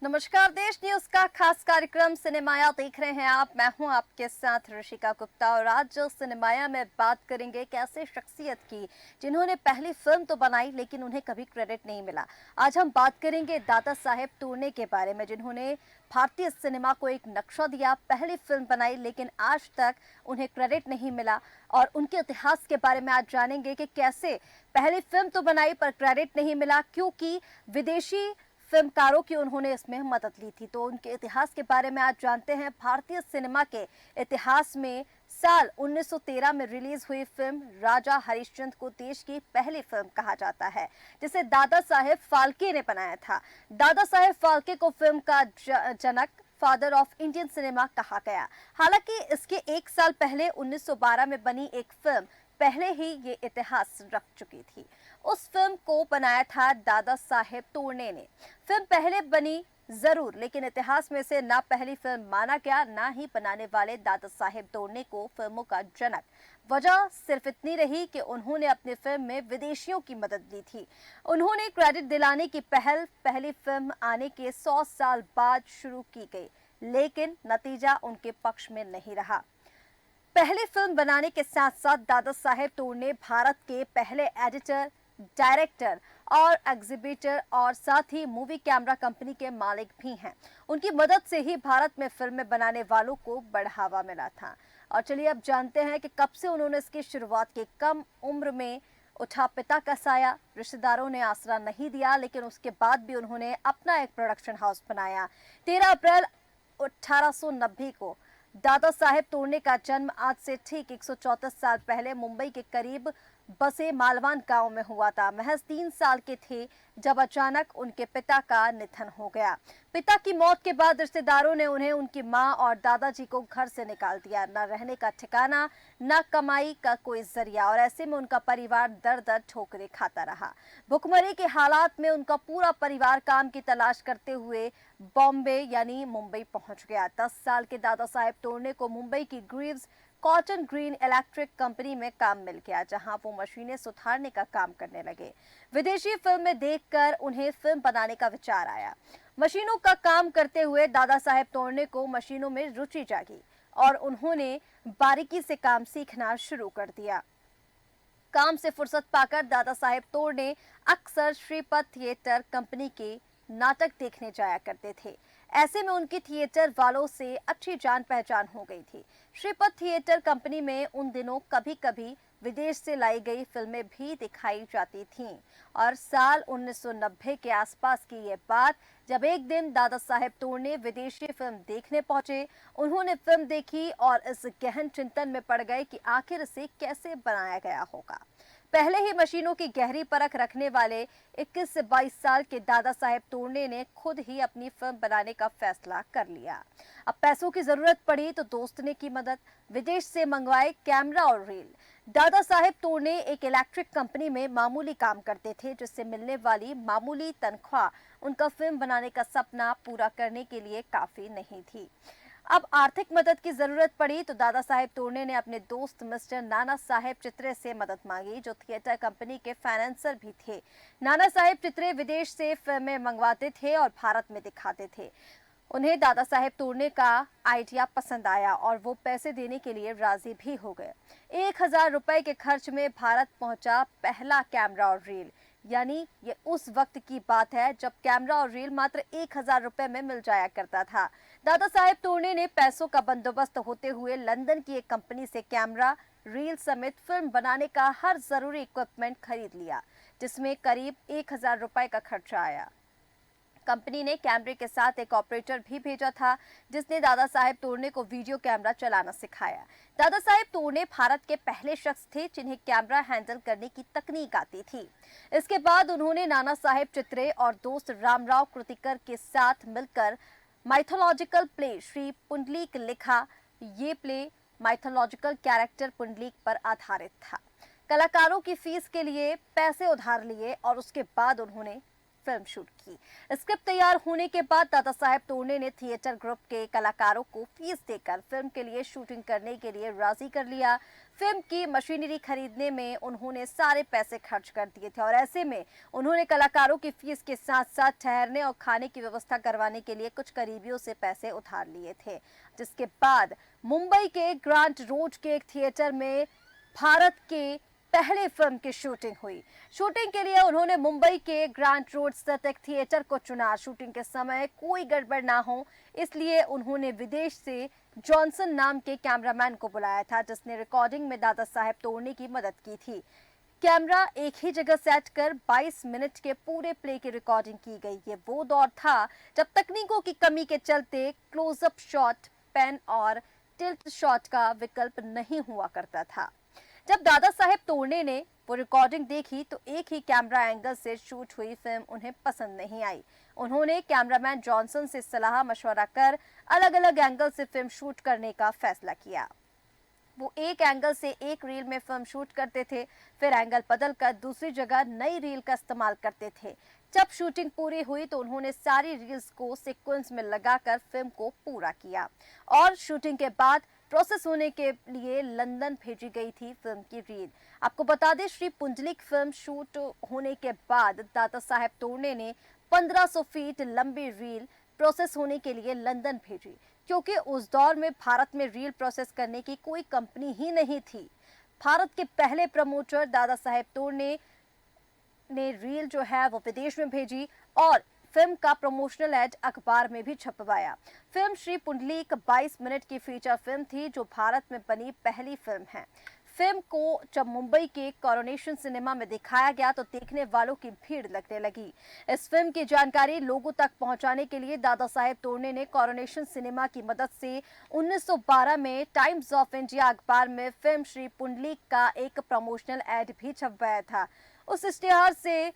नमस्कार, देश न्यूज का खास कार्यक्रम सिनेमाया देख रहे हैं आप। मैं हूं आपके साथ ऋषिका गुप्ता और आज जो सिनेमाया में बात करेंगे एक ऐसे शख्सियत की जिन्होंने पहली फिल्म तो बनाई लेकिन उन्हें कभी क्रेडिट नहीं मिला। आज हम बात करेंगे दादा साहेब टूरने के बारे में, जिन्होंने भारतीय सिनेमा को एक नक्शा दिया, पहली फिल्म बनाई लेकिन आज तक उन्हें क्रेडिट नहीं मिला। और उनके इतिहास के बारे में आज जानेंगे कि कैसे पहली फिल्म तो बनाई पर क्रेडिट नहीं मिला, क्योंकि विदेशी फिल्मकारों की उन्होंने इसमें मदद ली थी। तो उनके इतिहास के बारे में आज जानते हैं। भारतीय सिनेमा के इतिहास में साल 1913 में रिलीज हुई फिल्म राजा हरिश्चंद्र को देश की पहली फिल्म कहा जाता है, जिसे दादा साहेब फाल्के ने बनाया था। दादा साहेब फाल्के को फिल्म का जनक, फादर ऑफ इंडियन सिनेमा कहा गया। हालांकि इसके एक साल पहले 1912 में बनी एक फिल्म पहले ही ये इतिहास रख चुकी थी। उस फिल्म को बनाया था दादा साहेब टोरने ने। फिल्म पहले बनी जरूर, लेकिन इतिहास में से ना पहली फिल्म माना गया, ना ही बनाने वाले दादा साहेब टोरने को फिल्मों का जनक। वजह सिर्फ इतनी रही कि उन्होंने अपनी फिल्म में विदेशियों की मदद ली थी। उन्होंने क्रेडिट दिलाने की पहल पहली फिल्म आने के 100 साल बाद शुरू की गई, लेकिन नतीजा उनके पक्ष में नहीं रहा। पहली फिल्म बनाने के साथ साथ दादा साहेब टोरने भारत के पहले एडिटर, डायरेक्टर और एग्जीबिटर और साथ ही मूवी कैमरा कंपनी के मालिक भी हैं। उनकी मदद से ही भारत में फिल्में बनाने वालों को बढ़ावा मिला था। और चलिए अब जानते हैं कि कब से उन्होंने इसकी शुरुआत की। कम उम्र में उठा पिता का साया, रिश्तेदारों ने आसरा नहीं दिया, लेकिन उसके बाद भी उन्होंने अपना एक प्रोडक्शन हाउस बनाया। 13 अप्रैल 1890 को दादा साहेब टोरने का जन्म आज से ठीक 134 साल पहले मुंबई के करीब बसे मालवान गांव में हुआ था। महज 3 साल के थे जब अचानक उनके पिता का निधन हो गया। पिता की मौत के बाद रिश्तेदारों ने उन्हें, उनकी मां और दादाजी को घर से निकाल दिया। न रहने का ठिकाना, न कमाई का कोई जरिया, और ऐसे में उनका परिवार दर दर ठोकरें खाता रहा। भुखमरी के हालात में उनका पूरा परिवार काम की तलाश करते हुए बॉम्बे यानी मुंबई पहुंच गया। 10 साल के दादा साहेब टोरने को मुंबई की Greaves cotton green electric company में काम मिल गया, जहां वो मशीनें सुधारने का काम करने लगे। विदेशी फिल्में देखकर उन्हें फिल्म बनाने का विचार आया। मशीनों का काम करते हुए दादा साहेब टोरने को मशीनों में रुचि जागी और उन्होंने बारीकी से काम सीखना शुरू कर दिया। काम से फुर्सत पाकर दादा साहेब टोरने अक्सर श्रीपद थिएटर कंपनी के नाटक देखने जाया करते थे। ऐसे में उनकी थिएटर वालों से अच्छी जान पहचान हो गई थी। श्रीपद थिएटर कंपनी में उन दिनों कभी कभी विदेश से लाई गई फिल्में भी दिखाई जाती थीं। और साल 1990 के आसपास की ये बात, जब एक दिन दादा साहेब टोरने विदेशी फिल्म देखने पहुंचे। उन्होंने फिल्म देखी और इस गहन चिंतन में पड़ गए कि आखिर इसे कैसे बनाया गया होगा। पहले ही मशीनों की गहरी परख रखने वाले 21 से 22 साल के दादा साहेब टोरने ने खुद ही अपनी फिल्म बनाने का फैसला कर लिया। अब पैसों की जरूरत पड़ी तो दोस्त ने की मदद, विदेश से मंगवाए कैमरा और रील। दादा साहेब टोरने एक इलेक्ट्रिक कंपनी में मामूली काम करते थे, जिससे मिलने वाली मामूली तनख्वाह उनका फिल्म बनाने का सपना पूरा करने के लिए काफी नहीं थी। अब आर्थिक मदद की जरूरत पड़ी तो दादा साहेब टोरने ने अपने दोस्त मिस्टर नाना साहेब चित्रे से मदद मांगी, जो थिएटर कंपनी के फाइनेंसर भी थे। नाना साहेब चित्रे विदेश से फिल्में मंगवाते थे और भारत में दिखाते थे। उन्हें दादा साहेब टोरने का आइडिया पसंद आया और वो पैसे देने के लिए राजी भी हो गए। 1000 रुपए के खर्च में भारत पहुंचा पहला कैमरा और रील। यानी ये उस वक्त की बात है जब कैमरा और रील मात्र 1000 रुपए में मिल जाया करता था। दादा साहेब टोरने ने पैसों का बंदोबस्त होते हुए लंदन की एक कंपनी से कैमरा, रील समेत फिल्म बनाने का हर जरूरी इक्विपमेंट खरीद लिया, जिसमें करीब 1000 रुपए का खर्चा आया। कंपनी ने कैमरे के साथ एक ऑपरेटर भी भेजा था, जिसने दादा साहेब टोरने को वीडियो कैमरा चलाना सिखाया। दादा साहेब टोरने भारत के पहले शख्स थे जिन्हें कैमरा हैंडल करने की तकनीक आती थी। इसके बाद उन्होंने नाना साहेब चित्रे और दोस्त रामराव कृतिकर के साथ मिलकर माइथोलॉजिकल प्ले श्री पुंडलीक लिखा। ये प्ले माइथोलॉजिकल कैरेक्टर पुंडलीक पर आधारित था। कलाकारों की फीस के लिए पैसे उधार लिए और उसके बाद उन्होंने फिल्म शूट की। स्क्रिप्ट तैयार होने के बाद दादा साहेब टोरने ने थिएटर ग्रुप के कलाकारों को फीस देकर फिल्म के लिए शूटिंग करने के लिए राजी कर लिया। फिल्म की मशीनरी खरीदने में उन्होंने सारे पैसे खर्च कर दिए थे और ऐसे में उन्होंने कलाकारों की फीस के साथ साथ ठहरने और खाने की व्यवस्था करवाने के लिए कुछ करीबियों से पैसे उधार लिए थे, जिसके बाद मुंबई के ग्रांट रोड के एक थिएटर में भारत के पहले फिल्म की शूटिंग हुई। शूटिंग के लिए उन्होंने मुंबई के ग्रांट रोड स्थित एक थिएटर को चुना। शूटिंग के समय कोई गड़बड़ ना हो इसलिए उन्होंने विदेश से जॉनसन नाम के कैमरामैन को बुलाया था, जिसने रिकॉर्डिंग में दादा साहेब तोड़ने की मदद की थी। कैमरा एक ही जगह सेट कर 22 मिनट के पूरे प्ले की रिकॉर्डिंग की गई। ये वो दौर था जब तकनीकों की कमी के चलते क्लोजअप शॉट, पेन और टिल्ट शॉट का विकल्प नहीं हुआ करता था। जब दादा साहेब तोड़ने ने वो रिकॉर्डिंग देखी तो एक ही कैमरा एंगल से शूट हुई फिल्म उन्हें पसंद नहीं आई। उन्होंने कैमरामैन जॉनसन से सलाह मशवरा कर अलग अलग एंगल से फिल्म शूट करने का फैसला किया। वो एक एंगल से एक रील में फिल्म शूट करते थे, फिर एंगल बदलकर दूसरी जगह नई रील का इस्तेमाल करते थे। जब शूटिंग पूरी हुई तो उन्होंने सारी रील्स को सीक्वेंस में लगाकर फिल्म को पूरा किया और शूटिंग के बाद प्रोसेस होने के लिए लंदन भेजी गई थी फिल्म की रील। आपको बता दें, श्री पुंडलिक फिल्म शूट होने के बाद दादा साहेब तोड़ने ने 1500 फीट लंबी रील प्रोसेस होने के लिए लंदन भेजी, क्योंकि उस दौर में भारत में रील प्रोसेस करने की कोई कंपनी ही नहीं थी। भारत के पहले प्रमोटर दादा साहेब तोड़ने ने रील जो है वो विदेश में भेजी और फिल्म का प्रमोशनल एड अखबार में भी छपवाया। फिल्म श्री पुंडलिक 22 मिनट की फीचर फिल्म थी जो भारत में बनी पहली फिल्म है। फिल्म को जब मुंबई के कोरोनेशन सिनेमा में दिखाया गया तो देखने वालों की भीड़ लगने लगी। इस फिल्म की जानकारी लोगों तक पहुंचाने के लिए दादा साहेब तोड़ने ने कोरोनेशन सिनेमा की मदद से 1912 में टाइम्स ऑफ इंडिया अखबार में फिल्म श्री पुंडलिक का एक प्रमोशनल एड भी छपवाया था। उस इश्तिहार से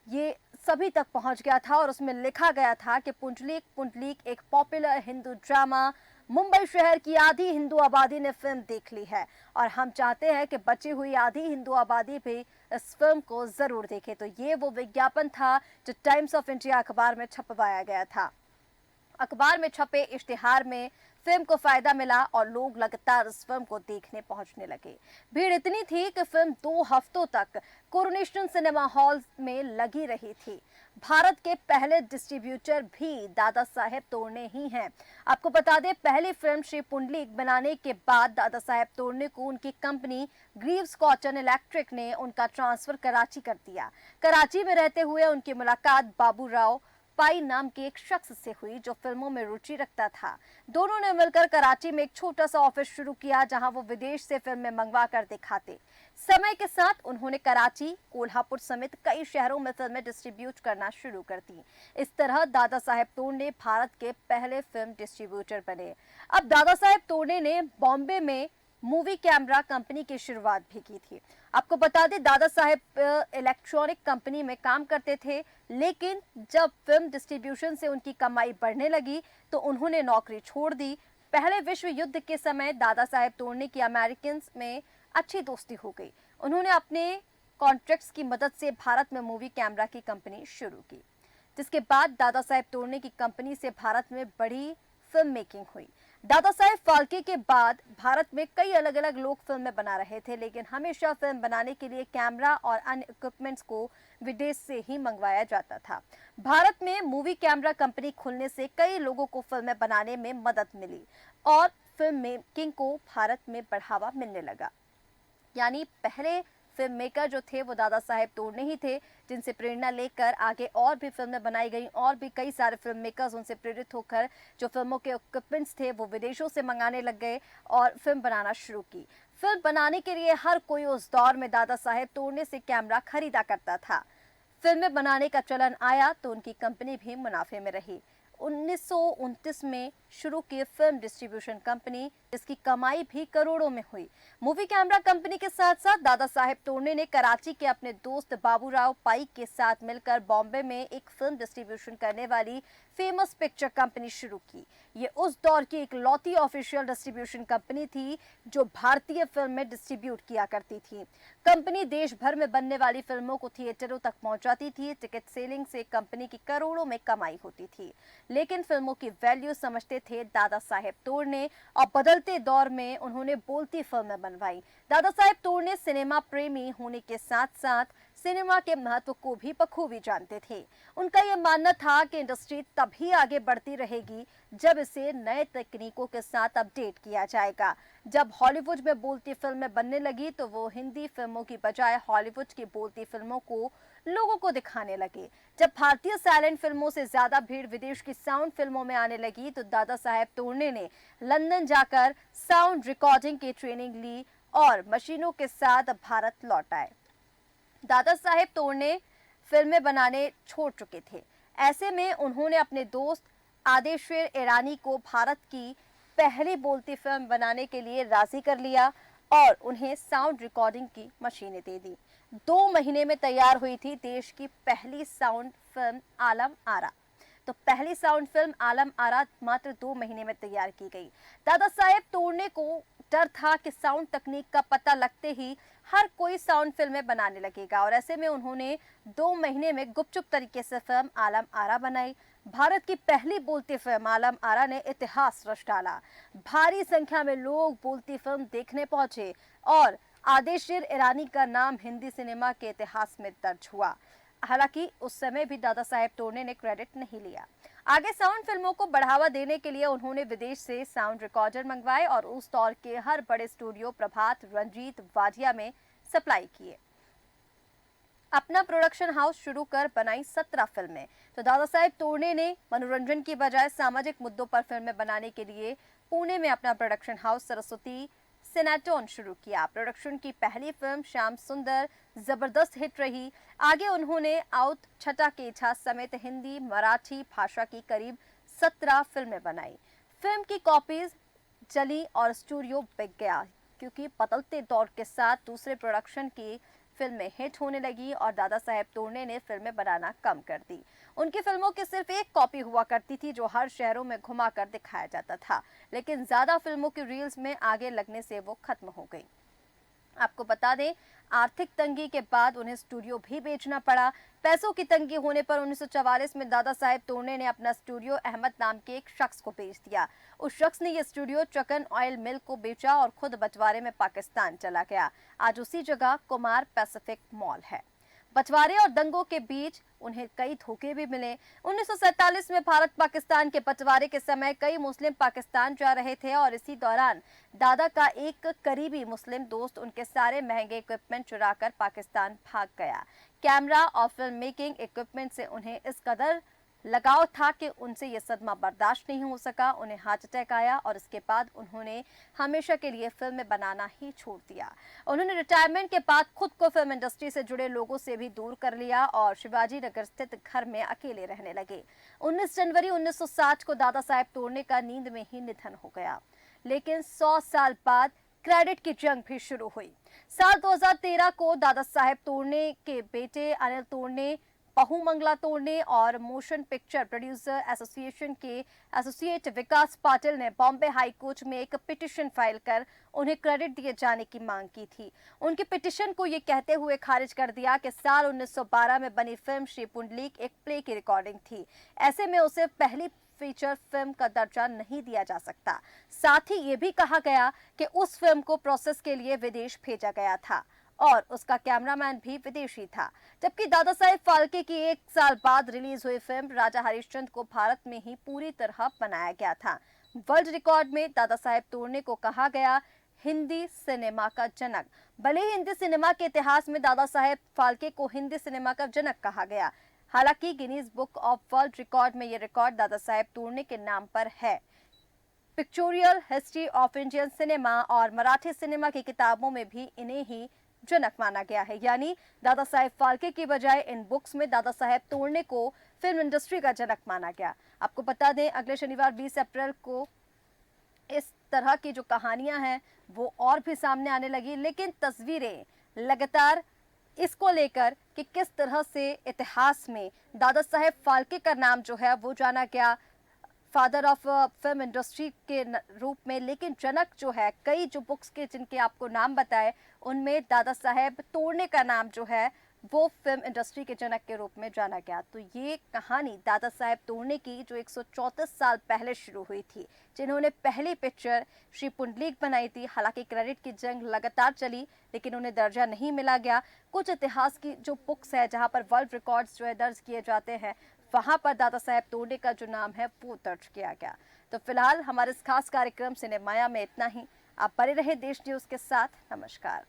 ये सभी तक पहुंच गया था और उसमें लिखा गया था कि पुंडलिक एक पॉपुलर हिंदू ड्रामा, मुंबई शहर की आधी हिंदू आबादी ने फिल्म देख ली है और हम चाहते हैं कि बची हुई आधी हिंदू आबादी भी इस फिल्म को जरूर देखे। तो ये वो विज्ञापन था जो टाइम्स ऑफ इंडिया अखबार में छपवाया गया था। अखबार में छपे इश्तिहार में फिल्म को फायदा मिला और लोग लगातार इस फिल्म को देखने पहुंचने लगे। भीड़ इतनी थी कि फिल्म 2 हफ्तों तक कोरोनेशन सिनेमा हॉल में लगी रही थी। भारत के पहले डिस्ट्रीब्यूटर भी दादा साहेब तोड़ने ही हैं। आपको बता दें, पहली फिल्म श्री पुंडलिक बनाने के बाद दादा साहेब तोड़ने को उनकी कंपनी ग्रीव्स कॉटन इलेक्ट्रिक ने उनका ट्रांसफर कराची कर दिया। कराची में रहते हुए उनकी मुलाकात बाबू राव पाई नाम के एक शख्स से हुई जो फिल्मों में रुचि रखता था। दोनों ने मिलकर कराची में एक छोटा सा ऑफिस शुरू किया जहां वो विदेश से फिल्में मंगवा कर दिखाते। समय के साथ उन्होंने कराची, कोल्हापुर समेत कई शहरों में फिल्में डिस्ट्रीब्यूट करना शुरू कर दी। इस तरह दादा साहेब तोड़ने भारत के पहले फिल्म डिस्ट्रीब्यूटर बने। अब दादा साहेब तोड़ने ने बॉम्बे में मूवी कैमरा कंपनी की शुरुआत भी की थी। आपको बता दें, दादा साहेब इलेक्ट्रॉनिक कंपनी में काम करते थे, लेकिन जब फिल्म डिस्ट्रीब्यूशन से उनकी कमाई बढ़ने लगी तो उन्होंने नौकरी छोड़ दी। पहले विश्व युद्ध के समय दादा साहेब तोड़ने की अमेरिकन में अच्छी दोस्ती हो गई। उन्होंने अपने कॉन्ट्रैक्ट्स की मदद से भारत में मूवी कैमरा की कंपनी शुरू की, जिसके बाद दादा साहेब तोड़ने की कंपनी से भारत में बड़ी फिल्म मेकिंग हुई। दादा साहेब फाल्के के बाद भारत में कई अलग अलग लोग फिल्में बना रहे थे, लेकिन हमेशा फिल्म बनाने के लिए कैमरा और अन्य इक्विपमेंट्स को विदेश से ही मंगवाया जाता था। भारत में मूवी कैमरा कंपनी खुलने से कई लोगों को फिल्में बनाने में मदद मिली और फिल्म मेकिंग को भारत में बढ़ावा मिलने लगा। यानी पहले फिल्म मेकर जो थे वो दादा साहेब तोड़ने ही थे, जिनसे प्रेरणा लेकर आगे और भी फिल्में बनाई गई और भी कई सारे फिल्म मेकर्स उनसे प्रेरित होकर जो फिल्मों के इक्विपमेंट्स थे वो विदेशों से मंगाने लग गए और फिल्म बनाना शुरू की। फिल्म बनाने के लिए हर कोई उस दौर में दादा साहेब तोड़ने से कैमरा खरीदा करता था। फिल्में बनाने का चलन आया तो उनकी कंपनी भी मुनाफे में रही। 1929 में शुरू की फिल्म डिस्ट्रीब्यूशन कंपनी, जिसकी कमाई भी करोड़ों में हुई। मूवी कैमरा कंपनी के साथ साथ दादा साहेब तोड़ने ने कराची के अपने दोस्त बाबूराव पाई के साथ मिलकर बॉम्बे में एक फिल्म डिस्ट्रीब्यूशन करने वाली फेमस पिक्चर कंपनी शुरू की। ये उस दौर की एक लौती ऑफिशियल डिस्ट्रीब्यूशन कंपनी थी जो भारतीय फिल्म में डिस्ट्रीब्यूट किया करती थी। कंपनी देश भर में बनने वाली फिल्मों को थिएटरों तक पहुंचाती थी। टिकट सेलिंग से कंपनी की करोड़ों में कमाई होती थी, लेकिन फिल्मों की वैल्यू समझते थे दादा साहेब तोड़ने और बदलते बदलते दौर में उन्होंने बोलती फिल्में बनवाई। दादा साहेब तोरणे सिनेमा प्रेमी होने के साथ साथ सिनेमा के महत्व को भी बखूबी जानते थे। उनका यह मानना था कि इंडस्ट्री तभी आगे बढ़ती रहेगी जब इसे नए तकनीकों के साथ अपडेट किया जाएगा। जब हॉलीवुड में बोलती फिल्में बनने लगी तो वो हिंदी फिल्मों की बजाय हॉलीवुड की बोलती फिल्मों को लोगों को दिखाने लगे। जब भारतीय साइलेंट फिल्मों से ज्यादा भीड़ विदेश की साउंड फिल्मों में आने लगी तो दादा साहेब तोरणे ने लंदन जाकर साउंड रिकॉर्डिंग की ट्रेनिंग ली और मशीनों के साथ भारत लौट आए। दादा साहेब तोरणे फिल्में बनाने छोड़ चुके थे। ऐसे में उन्होंने अपने दोस्त आदेश्वर ईरानी को भारत की पहली बोलती फिल्म बनाने के लिए राजी कर लिया और उन्हें साउंड रिकॉर्डिंग की मशीनें दे दी। 2 महीने में तैयार हुई थी देश की पहली साउंड फिल्म आलम आरा। तो पहली साउंड फिल्म आलम आरा मात्र 2 महीने में तैयार की गई। दादा साहेब तोरणे को डर था कि साउंड तकनीक का पता लगते ही हर कोई साउंड फिल्में बनाने लगेगा और ऐसे में उन्होंने 2 महीने में गुपचुप तरीके से फिल्म आलम आरा बनाई। भारत की पहली बोलती फिल्म आलम आरा ने इतिहास रच डाला। भारी संख्या में लोग बोलती फिल्म देखने पहुंचे और आदेश्वर ईरानी का नाम हिंदी सिनेमा के इतिहास में दर्ज हुआ। हालांकि उस समय भी दादा साहेब तोरणे ने क्रेडिट नहीं लिया। आगे साउंड फिल्मों को बढ़ावा देने के लिए उन्होंने विदेश से साउंड रिकॉर्डर मंगवाए और उस दौर के हर बड़े स्टूडियो प्रभात, रंजीत, वाडिया में सप्लाई किए। अपना प्रोडक्शन हाउस शुरू कर बनाई 17 फिल्में। तो दादा साहेब तोरणे ने मनोरंजन की बजाय सामाजिक मुद्दों पर फिल्में बनाने के लिए पुणे में अपना प्रोडक्शन हाउस सरस्वती सिनेटोन शुरू किया। प्रोडक्शन की पहली फिल्म श्याम सुंदर जबरदस्त हिट रही। आगे उन्होंने आउट, छठा केछा समेत हिंदी, मराठी भाषा की करीब 17 फिल्में बनाई। फिल्म की कॉपीज चली और स्टूडियो बिक गया क्योंकि बदलते दौर के साथ दूसरे प्रोडक्शन की फिल्में हिट होने लगी और दादा साहेब तोरणे ने फिल्में बनाना कम कर दी। उनकी फिल्मों की सिर्फ एक कॉपी हुआ करती थी जो हर शहरों में घुमाकर दिखाया जाता था, लेकिन ज्यादा फिल्मों की रील्स में आगे लगने से वो खत्म हो गई। आपको बता दें, आर्थिक तंगी के बाद उन्हें स्टूडियो भी बेचना पड़ा। पैसों की तंगी होने पर 1944 में दादा साहेब तोरणे ने अपना स्टूडियो अहमद नाम के एक शख्स को बेच दिया। उस शख्स ने यह स्टूडियो चकन ऑयल मिल को बेचा और खुद बंटवारे में पाकिस्तान चला गया। आज उसी जगह कुमार पैसिफिक मॉल है। बंटवारे और दंगों के बीच उन्हें कई धोखे भी मिले। 1947 में भारत पाकिस्तान के बंटवारे के समय कई मुस्लिम पाकिस्तान जा रहे थे और इसी दौरान दादा का एक करीबी मुस्लिम दोस्त उनके सारे महंगे इक्विपमेंट चुराकर पाकिस्तान भाग गया। कैमरा और फिल्म मेकिंग इक्विपमेंट से उन्हें इस कदर लगाव था कि उनसे यह सदमा बर्दाश्त नहीं हो सका। उन्हें हार्ट अटैक आया और इसके बाद उन्होंने हमेशा के लिए फिल्में बनाना ही छोड़ दिया। उन्होंने रिटायरमेंट के बाद खुद को फिल्म इंडस्ट्री से जुड़े लोगों से भी दूर कर लिया और शिवाजी नगर स्थित घर में अकेले रहने लगे। 19 जनवरी 1960 को दादा साहेब तोरणे का नींद में ही निधन हो गया। लेकिन 100 साल बाद क्रेडिट की जंग भी शुरू हुई। साल 2013 को दादा साहेब तोरणे के बेटे अनिल तोरणे, बहू मंगला तोरणे और मोशन पिक्चर प्रोड्यूसर एसोसिएशन के एसोसिएट विकास पाटिल ने बॉम्बे हाई कोर्ट में एक पिटीशन फाइल कर उन्हें क्रेडिट दिए जाने की मांग की थी। उनकी पिटीशन को ये कहते हुए खारिज कर दिया कि साल 1912 में बनी फिल्म श्री पुंडलीक एक प्ले की रिकॉर्डिंग थी। ऐसे में उसे पहली फीचर फिल्म का दर्जा नहीं दिया जा सकता। साथ ही ये भी कहा गया कि उस फिल्म को प्रोसेस के लिए विदेश भेजा गया था और उसका कैमरामैन भी विदेशी था। जबकि दादा साहेब फाल्के की 1 साल बाद रिलीज हुई फिल्म राजा हरिश्चंद्र को भारत में ही पूरी तरह बनाया गया था। वर्ल्ड रिकॉर्ड में दादा साहेब तोरणे को कहा गया हिंदी सिनेमा का जनक। भले ही हिंदी सिनेमा के इतिहास में दादा साहेब फाल्के को हिंदी सिनेमा का जनक कहा गया, हालांकि Guinness book of world record में यह रिकॉर्ड दादा साहेब तोरणे के नाम पर है। Pictorial history of Indian cinema और मराठी सिनेमा की किताबों में भी इन्हें ही जनक माना गया है। यानी दादा साहेब फाल्के की बजाय इन बुक्स में दादा साहेब तोरणे को फिल्म इंडस्ट्री का जनक माना गया। आपको बता दें, अगले शनिवार 20 अप्रैल को इस तरह की जो कहानियां हैं वो और भी सामने आने लगी, लेकिन तस्वीरें लगातार इसको लेकर कि किस तरह से इतिहास में दादा साहेब फाल्के का नाम जो है वो जाना गया फादर ऑफ फिल्म इंडस्ट्री के रूप में, लेकिन जनक जो है कई जो बुक्स के जिनके आपको नाम बताए उनमें दादा साहेब तोरणे का नाम जो है वो फिल्म इंडस्ट्री के जनक के रूप में जाना गया। तो ये कहानी दादा साहेब तोरणे की जो 134 साल पहले शुरू हुई थी, जिन्होंने पहली पिक्चर श्री पुंडलीक बनाई थी। हालांकि क्रेडिट की जंग लगातार चली, लेकिन उन्हें दर्जा नहीं मिला गया। कुछ इतिहास की जो बुक्स है, जहां पर वर्ल्ड रिकॉर्ड्स जो है दर्ज किए जाते हैं, वहां पर दादा साहेब तोरणे का जो नाम है वो दर्ज किया गया। तो फिलहाल हमारे इस खास कार्यक्रम सिनेमाया में इतना ही। आप बने रहे देश न्यूज के साथ। नमस्कार।